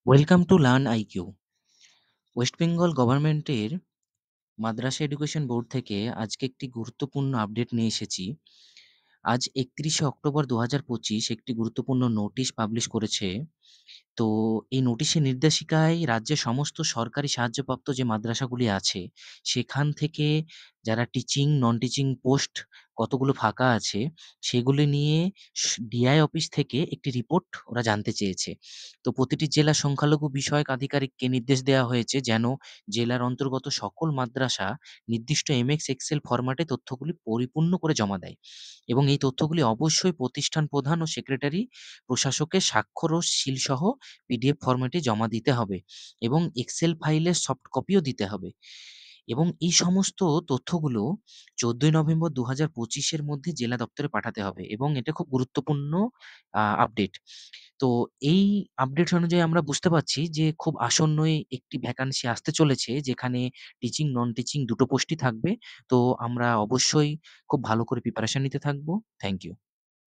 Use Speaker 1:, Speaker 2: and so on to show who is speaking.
Speaker 1: Welcome to learn IQ. West Bengal গভর্নমেন্টের মাদ্রাসা education board থেকে আজকে একটি গুরুত্বপূর্ণ আপডেট নিয়ে এসেছি। আজ ৩১শে অক্টোবর ২০২৫ একটি গুরুত্বপূর্ণ নোটিশ পাবলিশ করেছে। তো এই নোটিশের নির্দেশিকায় রাজ্যের সমস্ত সরকারি সাহায্যপ্রাপ্ত যে মাদ্রাসাগুলি আছে, সেখান থেকে যারা টিচিং, নন টিচিং পোস্ট কতগুলো ফাঁকা আছে, সেগুলি নিয়ে ডিআই অফিস থেকে একটি রিপোর্ট ওরা জানতে চেয়েছে। তো প্রতিটি জেলা সংখ্যালঘু বিষয়ক আধিকারিককে নির্দেশ দেওয়া হয়েছে যেন জেলার অন্তর্গত সকল মাদ্রাসা নির্দিষ্ট এমএক্স এক্সেল ফরম্যাটে তথ্যগুলি পরিপূর্ণ করে জমা দেয় এবং এই তথ্যগুলি অবশ্যই প্রতিষ্ঠান প্রধান ও সেক্রেটারি প্রশাসকের স্বাক্ষর ও সিলসহ পিডিএফ ফরম্যাটে জমা দিতে হবে এবং এক্সেল ফাইলের সফট কপিও দিতে হবে এবং এই সমস্ত তথ্যগুলো ১৪ই নভেম্বর ২০২৫ এর মধ্যে জেলা দপ্তরে পাঠাতে হবে এবং এটা খুব গুরুত্বপূর্ণ আপডেট। তো এই আপডেট অনুযায়ী আমরা বুঝতে পারছি যে খুব আসন্নই একটি ভ্যাকান্সি আসতে চলেছে যেখানে টিচিং, নন টিচিং দুটো পোস্টই থাকবে। তো আমরা অবশ্যই খুব ভালো করে প্রিপারেশন নিতে থাকবো। Thank you.